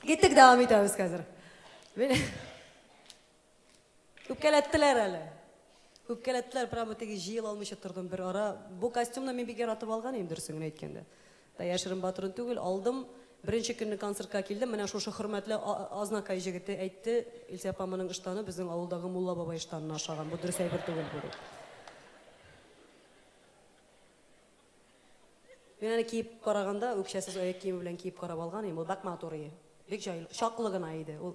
Gittik devam ediyoruz hazır. Үпкәләттеләр әле. Үпкәләттеләр, прямо теге җыел алмыйча тордым бер ара. Бу костюмны мин бик яратып алган идем, дөресен әйткәндә. Да яшерен батырын түгел, алдым. Беренче көнне концертка килдем. Менә шушы хөрмәтле азнакай җегете әйтте, Илсә апамның ыштаны безнең авылдагы Мулла бабай ыштанына охшаган. Бу дөрес әйбер түгел бу. Мин аны киеп караганда, үкчәсез аяк киеме белән киеп карап алган идем. Ул бак матуры. Бик җайлы, шаклы гына иде. Ул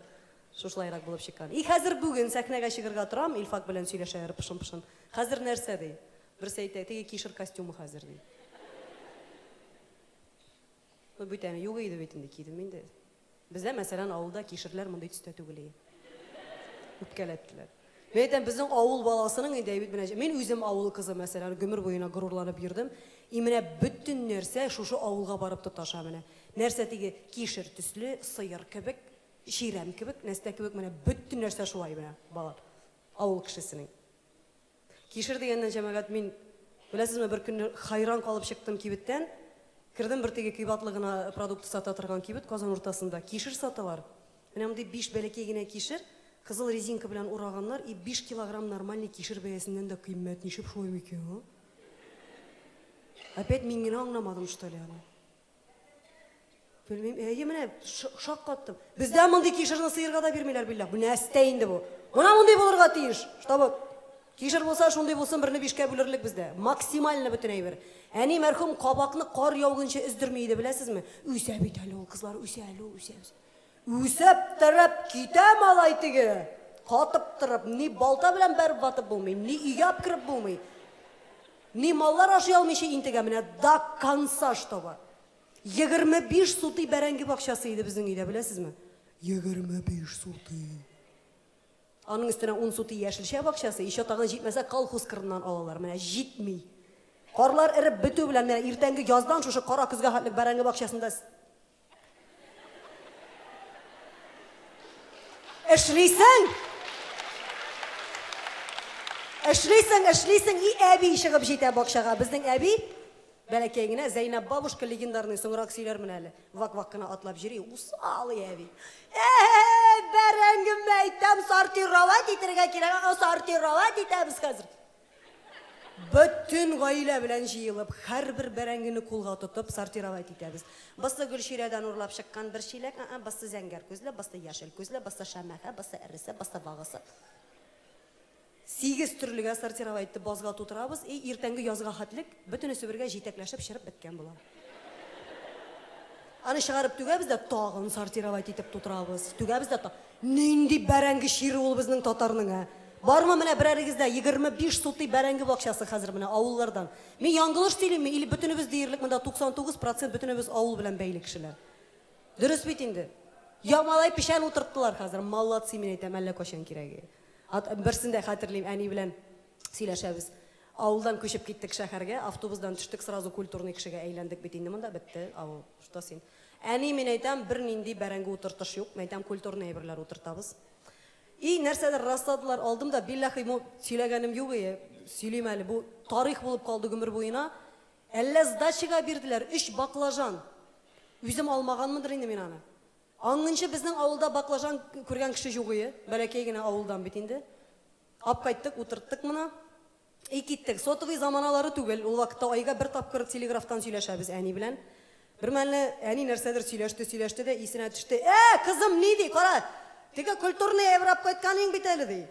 шушлайрак булып чыккан. И хәзер бүген сәхнәгә чыгарга торам, Илфак белән сөйләшәр пышын-пышын. Хәзер нәрсә ди? Берсе әйтә, теге кишер костюмы хәзер ди. Бу бүтән юк иде бит инде кидем инде. Бездә мәсәлән авылда кишерләр мондый төстә түгел. Үпкәләттеләр. Мен әйтәм, безнең авыл баласының инде бит менә мин үзем авыл кызы мәсәлән гомер буена горурланып йөрдем. И менә бөтен нәрсә шушы авылга барып тоташа менә. Нәрсә теге кишер төсле, сыер кебек, ширәм кебек, нәрсә кебек менә бөтен нәрсә шулай менә балар. Авыл кешесенең. Кишер дигәннән җәмәгать мин беләсезме бер көнне хайран калып чыктым кибеттән. Кирдем бер теге кыйбатлы гына продукт сата торган кибет Казан уртасында. Кишер саталар. Менә мондый 5 бәләкәй генә кишер, кызыл резинка белән ураганнар, и 5 килограмм нормальный кишер бәясеннән дә кыйммәт ничек шулай микән? Опять мин генә аңламадым что ли аны. Белмим, менә шаккаттым. Бездә мондый кишерне сыерга да бирмиләр биллах. Бу нәрсә инде бу? Моны мондый булырга тиеш. Чтобы кишер булса, шундый булсын, берне 5кә бүлерлек бездә. Максимально бөтен әйбер. Әни мәрхүм кабакны кар яугынча өздерми иде, беләсезме? Үсә бит әле ул кызлар, үсә әле, үсә. Үсәп торып китә малай теге. Катып торып, ни балта белән бәреп батып булмый, ни өйгә кирип булмый. Ни маллар ашый алмыйча интегә менә до конца чтобы. 25 сутый бәрәңге бакчасы иде безнең өйдә, беләсезме? 25 сутый. Аның өстенә 10 сутый яшелчә бакчасы, еще тагын җитмәсә колхоз кырыннан алалар. Менә җитми. Карлар иреп бетү белән менә иртәнге яздан шушы кара көзгә хәтлек бәрәңге бакчасында эшлисең. Эшлисең, и әби чыгып җитә бакчага. Безнең әби бәләкәй генә Зәйнәп бабушка легендарный соңрак сөйләр менә әле. Вак-вак кына атлап йөри, усалы әби. Бәрәңгем әйтәм, сортировать итәргә кирәк, сортировать итәбез хәзер. Бөтен гаилә белән җыелып, һәрбер бәрәңгене кулга тотып сортировать итәбез. Басы Гөлширәдән урлап чыккан бер чиләк, басы зәңгәр күзле, басы яшел күзле, басы шәмәхә, басы әресе, басы багысы. 8 төрлегә сортировать итеп базга тутырабыз, иртәнге язга хәтлек бөтенесе бергә җитәкләшеп чырып беткән була. Аны чыгарып түгәбез дә тагын сортировать итеп тутырабыз. Түгәбез дә нинди бәрәңге чире ул безнең татарның. Бармы менә берәрегездә 25 сутый бәрәңге бакчасы хәзер менә авыллардан. Мин яңгылыш сөйлимме, или бөтенебез диярлек монда 99% бөтенебез авыл белән бәйле кешеләр. Дөрес бит инде. Я малай пешән утырттылар хәзер. Молодцы, мин әйтәм, әллә качан кирәге. Берсендә хәтерлим, әни белән сөйләшәбез. Авылдан күчеп киттек шәһәргә, автобустан төштек, сразу культурный кешегә әйләндек бит инде монда бетте. Авыл, что син? Әни мин әйтәм, бер нинди бәрәңге утыртыш юк. Мин әйтәм, культурный әйберләр утыртабыз. И нәрсәдер расладылар, алдым да биллахи сөйләгәнем юк иде. Сөйлим әле, бу тарих булып калды гомер буена. Әллә сдачага бирделәр 3 баклажан. Үзем алмаганмындыр инде мин аны. Аңынчы безнең авылда баклажан күргән кеше юк иде. Бәләкәй генә авылдан бит инде. Ап кайттык, утырттык моны. И киттек. Сотовый заманалары түгел. Ул вакытта айга бер тапкыр телеграфтан сөйләшәбез әни белән. Бер мәлне әни нәрсәдер сөйләште дә исенә төште. Кызым, ни ди? Кара. Теге культурный Европа кайтканың бит әле ди.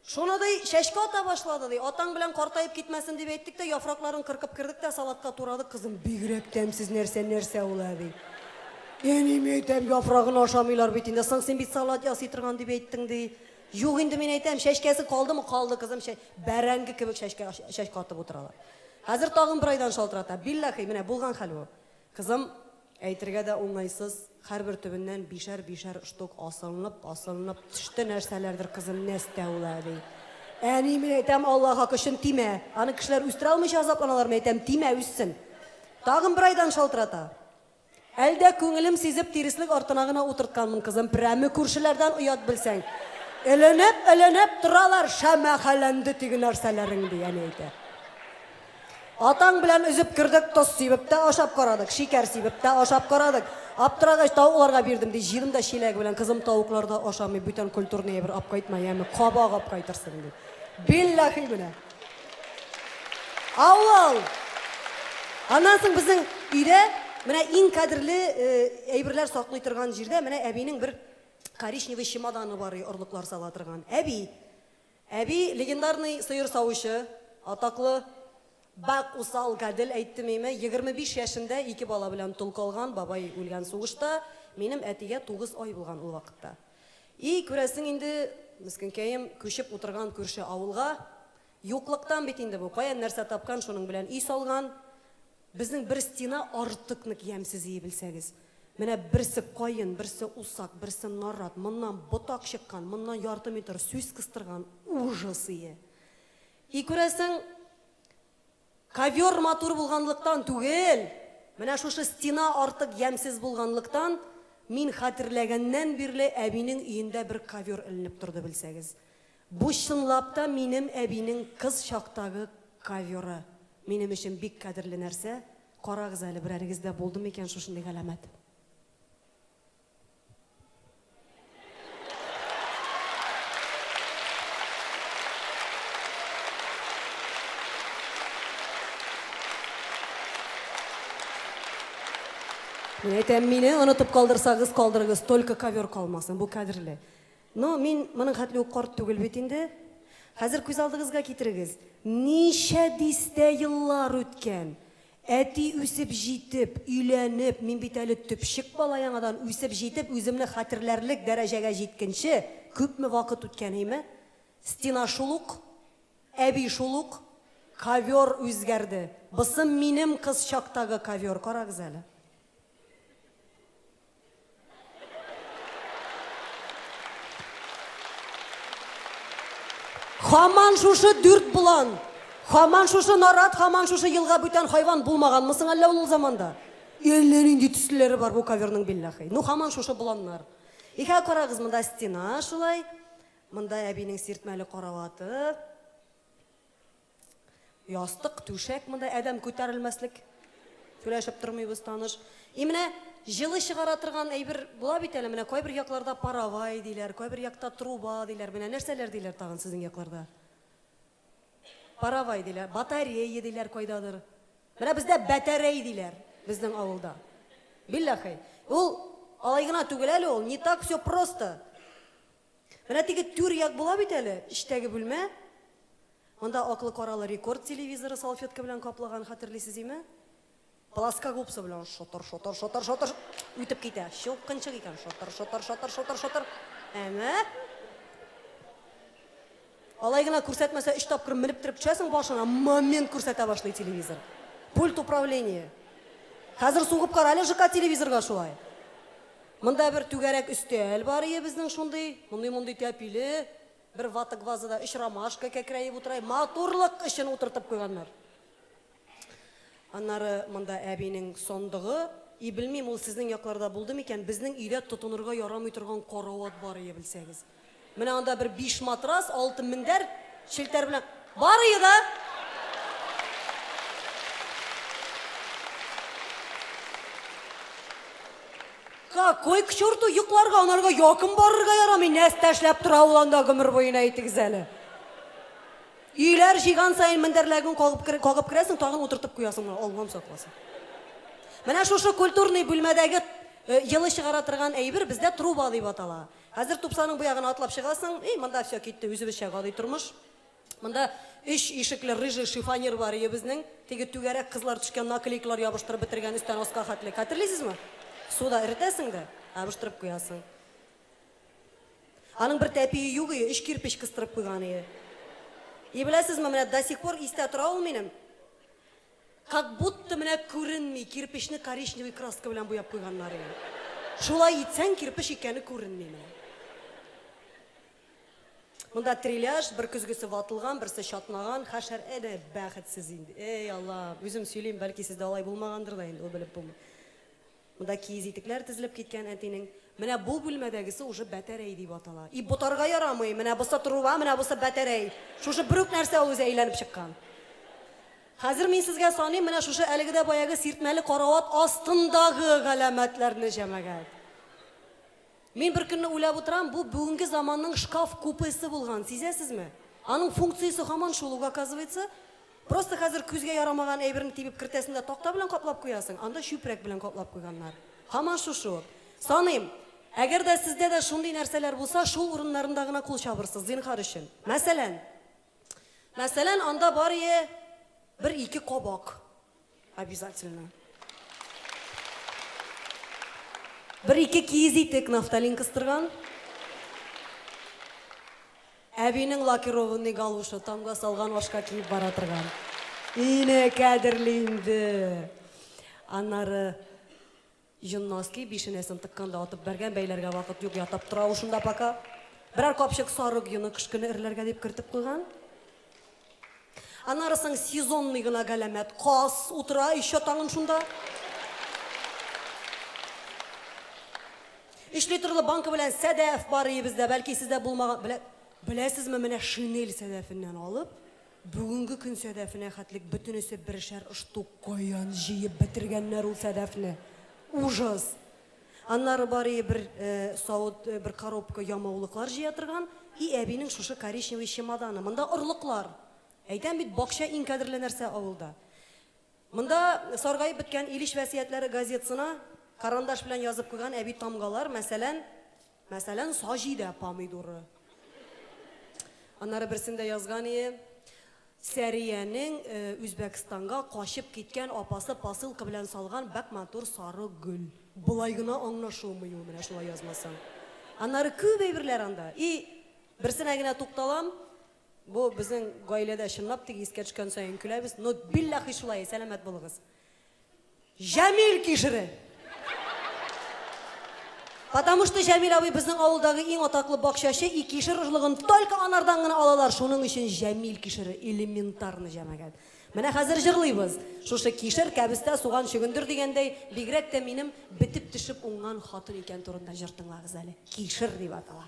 Шуны да шәшкә ата башлады ди. Атаң белән картайып китмәсен дип әйттек дә, яфракларын кыркып кирдек дә салатка турадык. Кызым, бигрәк тәмсез нәрсә ул ди. Әни мин әйтәм, яфрагын ашамыйлар бит инде. Соң син бит салат ясый торган дип әйттең ди. Юк инде мин әйтәм, шәшкәсе калдымы? Калды кызым, бәрәңге кебек шәшкә атып утыралар. Хәзер тагын бер айдан шалтырата. Биллахи, менә булган хәл бу. Кызым, әйтергә дә уңайсыз. Һәрбер төбеннән 5-5 штук асылынып төште нәрсәләрдер, кызым, нәрсә ул ди. Әни мин әйтәм, Аллаһка көчен тимә. Аны кешеләр үстерә алмыйча азапланалар, мин әйтәм, тимә, үссен. Тагын бер айдан шалтырата. Әлдә күңелем сизеп тирислек артына гына утыртканмын, кызым, прәме күршеләрдән уят белсәң. Эленеп торалар, шәмәхәләнде теге нәрсәләрең ди, әни әйтә. Атаң белән үзеп кирдек, тоз сибеп тә ашап карадык, шикәр сибеп тә ашап карадык. Аптырагач тавыкларга бирдем ди, җыйдым да чиләк белән кызым тавыкларда ашамый, бүтән культурный бер апкайтма, яме кабак апкайтырсың ди. Биллахи менә. Авыл. Аннан соң безнең өйдә менә иң кадерле әйберләр саклый торган җирдә менә әбинең бер коричневый чемоданы бар, орлыклар сала торган. Әби легендарный сыер савучы, атаклы Бак усал гадел әйттемеме, 25 яшендә 2 бала белән тол калган, бабай үлгән сугышта, минем әтигә 9 ай булган ул вакытта. И күрәсең инде мискенкәем күчеп утырган күрше авылга, юклыктан бит инде бу, каян нәрсә тапкан, шуның белән үй салган. Безнең бер стена артыкнык ямсыз ие белсәгез. Менә берсе кайын, берсе усак, берсе нарат, моннан ботак чыккан, моннан ярты метр сүз кыстырган, ужас ие. И күрәсең ковер матур булганлыктан түгел, менә шушы стена артык ямсыз булганлыктан, мин хәтерләгәннән бирле әбинең өендә бер ковер эленеп торды белсәгез. Бу чынлап та минем әбинең кыз чактагы коверы. Минем өчен бик кадерле нәрсә. Карагыз әле, берәрегездә булдымы икән шушындый галәмәт? Мен әйтәм, мине онытып калдырсагыз, калдырыгыз, только ковер калмасын, бу кадерле. Но мин моның хәтле үк карт түгел бит инде. Хәзер күз алдыгызга китерегез. Ничә дистә еллар үткән. Әти үсеп җитеп, өйләнеп, мин бит әле төпчек бала яңадан үсеп җитеп, үземне хәтерләрлек дәрәҗәгә җиткәнче күпме вакыт үткәнеме? Стена шулук, әби шулук, ковер үзгәрде. Бысы минем кыз чактагы ковер, карагыз әле. Хаман шушы дүрт булан, хаман шушы нарат, хаман шушы елга бүтән хайван булмаган мысың әллә ул заманда? Әллә нинди төсләре бар бу коверның биллахи. Ну хаман шушы буланнар. Ихә карагыз, монда стена шулай, монда әбинең сиртмәле караваты, ястык, түшәк, монда әдәм күтәрелмәслек. Сөйләшеп тормыйбыз таныш. И менә җылы чыгара торган әйбер була бит әле, менә кайбер якларда паровай диләр, кайбер якта труба диләр, менә нәрсәләр диләр тагын сезнең якларда? Паровай диләр, батарея диләр кайдадыр. Менә бездә батарей диләр безнең авылда. Биллахи. Ул алай гына түгел әле ул, не так все просто. Менә теге түр як була бит әле, иштәге бүлмә. Монда аклы каралы рекорд телевизоры салфетка белән каплаган, хәтерлисезме? Пласка губсы белән шотыр үтеп китә. Чуккынчык икән, шотыр. Әмма алай гына күрсәтмәсә 3 тапкыр менеп торып төшәсең башына, момент күрсәтә башлый телевизор. Пульт управления. Хәзер сугып кара әле ЖК телевизорга шулай. Монда бер түгәрәк өстәл бар ие безнең шундый, мондый тәпиле, бер ватык вазада 3 ромашка кәкрәеп утырай, матурлык өчен утыртып куйганнар. Аннары монда әбинең сондыгы, и белмим ул сезнең якларда булдымы икән, безнең өйдә тотынырга ярамый торган карават бар ие белсәгез. Менә анда бер 5 матрас, 6 мендәр, челтәр белән бар ие да. Какой к черту йокларга, анарга якын барырга ярамый, нәрсә эшләп тора ул анда гомер буена әйтегез әле. Үйләр җыйган сайын мендәрләрен кагып керәсең, тагын утыртып куясың, Аллам сакласын. Менә шушы культурный бүлмәдәге йылы чыгара торган әйбер бездә труба дип атала. Хәзер тупсаның бу ягына атлап чыгасың, монда все китте, үзебезчә гади тормыш. Монда 3 ишекле рыжий шифонер бар ие безнең, теге түгәрәк кызлар төшкән наклейкалар ябыштырып бетергән өстән аска хәтле. Хәтерлисезме? Суда эретәсең дә, ябыштырып куясың. Аның бер тәпие юк ие, 3 кирпич кыстырып куйган ие. И беләсезме, менә до сих пор истә тора ул минем. Как будто менә күренми, кирпичне коричневый краска белән буяп куйганнар ие. Шулай итсәң, кирпич икәне күренми менә. Монда триляж, бер көзгесе ватылган, берсе чатнаган, хәшәр әдә бәхетсез инде. Эй Алла, үзем сөйлим, бәлки сездә алай булмагандыр да инде, ул белеп булмый. Монда киез итекләр тезелеп киткән әтинең. Менә бу бүлмәдәгесе уже батарей дип атала. И ботарга ярамый, менә бусы труба, менә бусы батарей. Шушы бер үк нәрсә ул үзе әйләнеп чыккан. Хәзер мин сезгә саныйм, менә шушы әлегедә баягы сиртмәле карават астындагы галәмәтләрне җәмәгать. Мин бер көнне уйлап утырам, бу бүгенге заманның шкаф купесы булган, сизәсезме? Аның функциясе һаман шул, оказывается. Просто хәзер күзгә ярамаган әйберне тибеп кертәсең дә такта белән каплап куясың. Анда чүпрәк белән каплап куйганнар. Һаман шушы. Саныйм, әгәр дә сездә дә шундый нәрсәләр булса, шул урыннарында гына кул чабырсыз, зинһар өчен. Мәсәлән, анда бар ие bir-iki кабак. Обязательно. Bir-iki киез итек нафталин кыстырган. Әбинең лакированный галушы тамга салган ашка киеп бара торган. Ине кадерле инде. Аннары Жинноски бишенесен тыкканда атып бергән, бәйләргә вакыт юк, ятап тора ушында пока. Берәр капчык сарык юны кышкыны эрләргә дип кертеп куйган. Анарысың сезонный гына галәмәт, кас утыра, ишә таңын шунда. Ишлетерлы банкы белән сәдәф бар бездә, бәлки сездә булмаган. Беләсезме, менә шинель сәдәфеннән алып, бүгенге көн сәдәфенә хәтлек бөтенесе бершәр штук каян җыеп бетергәннәр ул сәдәфне. Ужас. Аннары бар бер савыт, бер коробка ямаулыклар җыя торган, и әбинең шушы коричневый чемоданы. Монда орлыклар. Әйтәм бит, бакча иң кадерле нәрсә авылда. Монда саргаеп беткән Илиш васыятләре газетасына карандаш белән язып куйган әби тамгалар, мәсәлән, Саҗидә помидоры. Аннары берсендә язган Сәриянең Үзбәкстанга качып киткән апасы посылка белән салган бәк матур сары гөл. Булай гына аңлашылмый ул, менә шулай язмасаң. Аннары күп әйберләр анда. И берсенә генә тукталам. Бу безнең гаиләдә чынлап тик искә төшкән саен көләбез. Но биллахи шулай, сәламәт булыгыз. Җәмил кишере. Потому что Җәмил абый безнең авылдагы иң атаклы бакчачы, и кишер ырлыгын только анардан гына алалар. Шуның өчен Җәмил кишере элементарны җәмәгать. Менә хәзер җырлыйбыз. Шушы кишер кәбестә суган чөгендер дигәндәй, бигрәк тә минем бетеп төшеп уңган хатын икән турында җыр тыңлагыз әле. Кишер дип атала.